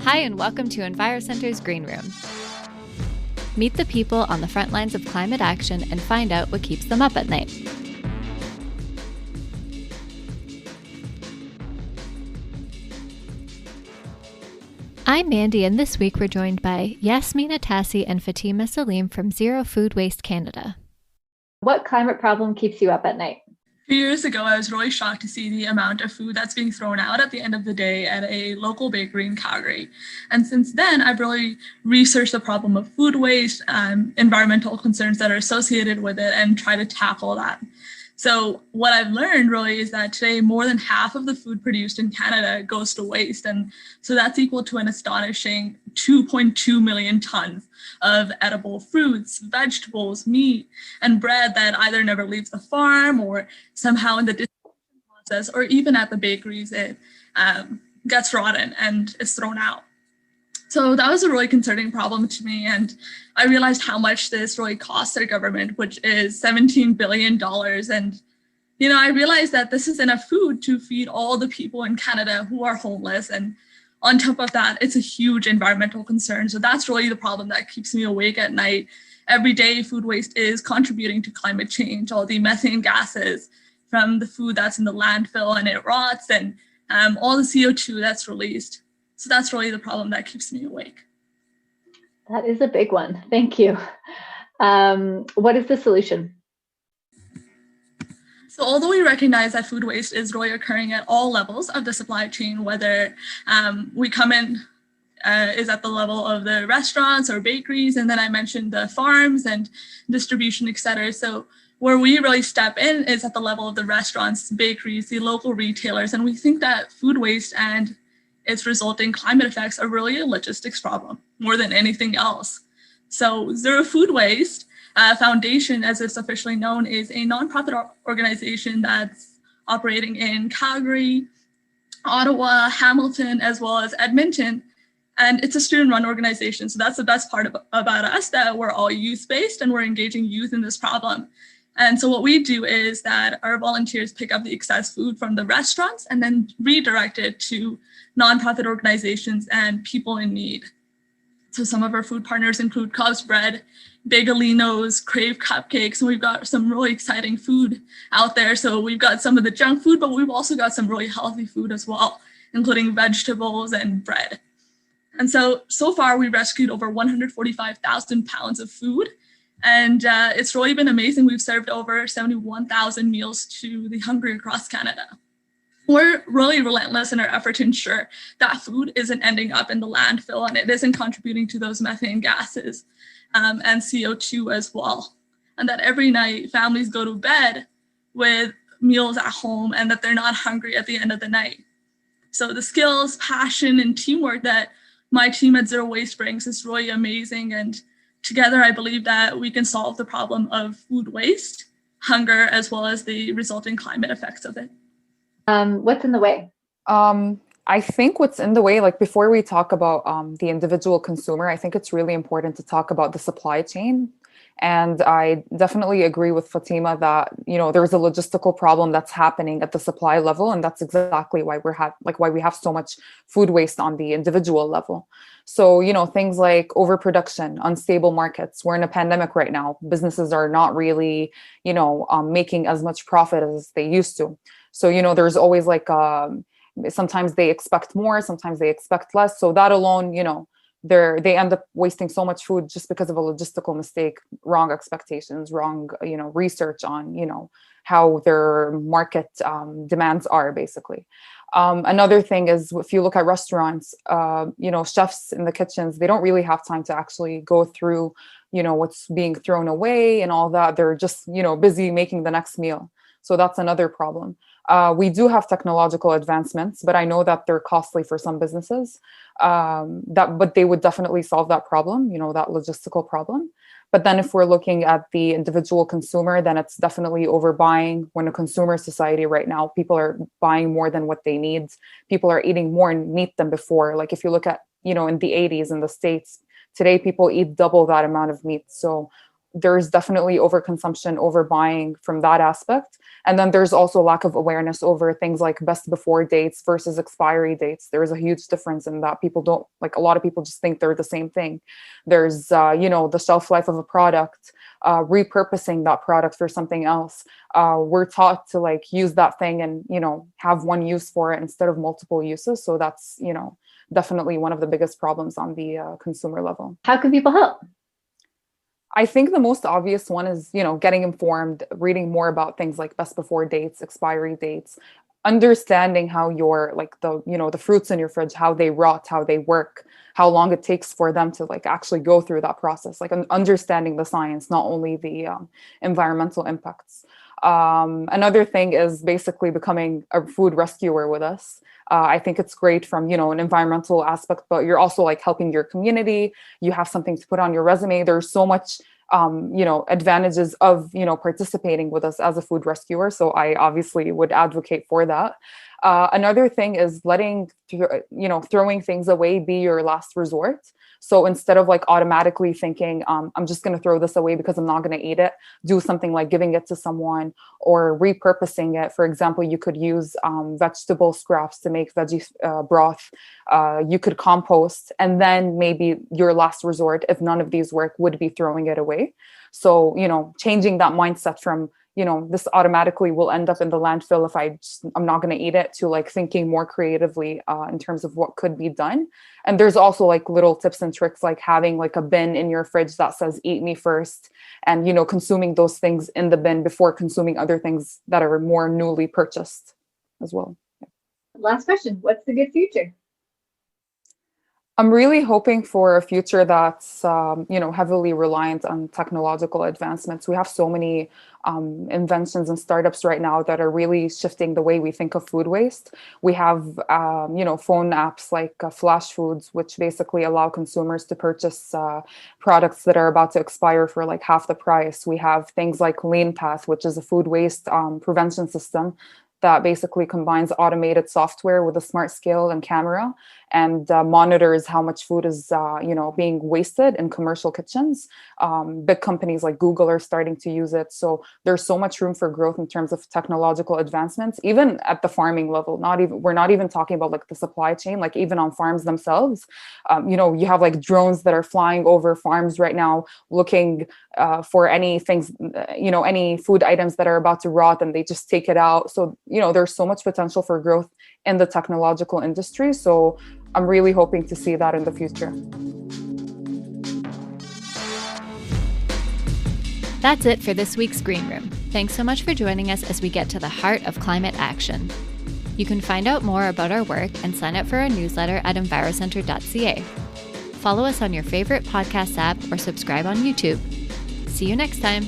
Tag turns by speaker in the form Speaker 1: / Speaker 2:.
Speaker 1: Hi, and welcome to EnviroCentre's Green Room. Meet the people on the front lines of climate action and find out what keeps them up at night. I'm Mandy, and this week we're joined by Yasmine, Atassi, and Fatima Saleem from Zero Food Waste Canada.
Speaker 2: What climate problem keeps you up at night?
Speaker 3: A few years ago, I was really shocked to see the amount of food that's being thrown out at the end of the day at a local bakery in Calgary. And since then, I've really researched the problem of food waste, environmental concerns that are associated with it, and try to tackle that. So what I've learned really is that today more than half of the food produced in Canada goes to waste. And so that's equal to an astonishing 2.2 million tons of edible fruits, vegetables, meat, and bread that either never leaves the farm or somehow in the distribution process or even at the bakeries, it gets rotten and is thrown out. So that was a really concerning problem to me. And I realized how much this really costs our government, which is $17 billion. And, I realized that this is enough food to feed all the people in Canada who are homeless. And on top of that, it's a huge environmental concern. So that's really the problem that keeps me awake at night. Every day, food waste is contributing to climate change, all the methane gases from the food that's in the landfill and it rots, and all the CO2 that's released. So that's really the problem that keeps me awake.
Speaker 2: That is a big one. Thank you. What is the solution?
Speaker 3: So although we recognize that food waste is really occurring at all levels of the supply chain, whether we come in is at the level of the restaurants or bakeries, and then I mentioned the farms and distribution, et cetera. So where we really step in is at the level of the restaurants, bakeries, the local retailers, and we think that food waste and its resulting climate effects are really a logistics problem more than anything else. So Zero Food Waste Foundation, as it's officially known, is a nonprofit organization that's operating in Calgary, Ottawa, Hamilton, as well as Edmonton. And it's a student-run organization. So that's the best part about us, that we're all youth-based and we're engaging youth in this problem. And so what we do is that our volunteers pick up the excess food from the restaurants and then redirect it to nonprofit organizations and people in need. So some of our food partners include Cubs Bread, Bagelinos, Crave Cupcakes, and we've got some really exciting food out there. So we've got some of the junk food, but we've also got some really healthy food as well, including vegetables and bread. And so far we rescued over 145,000 pounds of food. And it's really been amazing. We've served over 71,000 meals to the hungry across Canada. We're really relentless in our effort to ensure that food isn't ending up in the landfill and it isn't contributing to those methane gases and CO2 as well. And that every night families go to bed with meals at home and that they're not hungry at the end of the night. So the skills, passion, and teamwork that my team at Zero Waste brings is really amazing. And together, I believe that we can solve the problem of food waste, hunger, as well as the resulting climate effects of it.
Speaker 2: What's in the way?
Speaker 4: I think what's in the way, like before we talk about the individual consumer, I think it's really important to talk about the supply chain. And I definitely agree with Fatima that, there's a logistical problem that's happening at the supply level. And that's exactly why why we have so much food waste on the individual level. So, things like overproduction, unstable markets. We're in a pandemic right now. Businesses are not really, making as much profit as they used to. So, there's always sometimes they expect more, sometimes they expect less. So that alone, they end up wasting so much food just because of a logistical mistake, wrong expectations, wrong, research on, how their market demands are basically. Another thing is if you look at restaurants, chefs in the kitchens, they don't really have time to actually go through, what's being thrown away and all that. They're just, busy making the next meal. So that's another problem. We do have technological advancements, but I know that they're costly for some businesses. But they would definitely solve that problem, that logistical problem. But then if we're looking at the individual consumer, then it's definitely overbuying. When a consumer society right now, people are buying more than what they need. People are eating more meat than before. Like if you look at, in the 80s in the States, today people eat double that amount of meat. So there's definitely overconsumption, overbuying from that aspect. And then there's also lack of awareness over things like best before dates versus expiry dates. There's a huge difference in that. People don't, like, a lot of people just think they're the same thing. There's, the shelf life of a product, repurposing that product for something else. We're taught to like use that thing and, have one use for it instead of multiple uses. So that's, definitely one of the biggest problems on the consumer level.
Speaker 2: How can people help?
Speaker 4: I think the most obvious one is, getting informed, reading more about things like best before dates, expiry dates, understanding how your, like the fruits in your fridge, how they rot, how they work, how long it takes for them to like actually go through that process, like understanding the science, not only the environmental impacts. Another thing is basically becoming a food rescuer with us. I think it's great from, an environmental aspect, but you're also like helping your community. You have something to put on your resume. There's so much, advantages of, participating with us as a food rescuer. So I obviously would advocate for that. Another thing is throwing things away be your last resort. So instead of like automatically thinking, I'm just going to throw this away because I'm not going to eat it, do something like giving it to someone or repurposing it. For example, you could use vegetable scraps to make veggie broth. You could compost, and then maybe your last resort, if none of these work, would be throwing it away. So, changing that mindset from, this automatically will end up in the landfill if I'm not going to eat it, to like thinking more creatively in terms of what could be done. And there's also like little tips and tricks, like having like a bin in your fridge that says eat me first, and, consuming those things in the bin before consuming other things that are more newly purchased as well.
Speaker 2: Last question. What's the good future?
Speaker 4: I'm really hoping for a future that's, heavily reliant on technological advancements. We have so many inventions and startups right now that are really shifting the way we think of food waste. We have, phone apps like Flash Foods, which basically allow consumers to purchase products that are about to expire for like half the price. We have things like Lean Path, which is a food waste prevention system that basically combines automated software with a smart scale and camera, and monitors how much food is, being wasted in commercial kitchens. Big companies like Google are starting to use it. So there's so much room for growth in terms of technological advancements, even at the farming level. We're not even talking about like the supply chain, like even on farms themselves. You have like drones that are flying over farms right now, looking for any things, any food items that are about to rot, and they just take it out. So, there's so much potential for growth in the technological industry. So I'm really hoping to see that in the future.
Speaker 1: That's it for this week's Green Room. Thanks so much for joining us as we get to the heart of climate action. You can find out more about our work and sign up for our newsletter at EnviroCentre.ca. Follow us on your favorite podcast app or subscribe on YouTube. See you next time.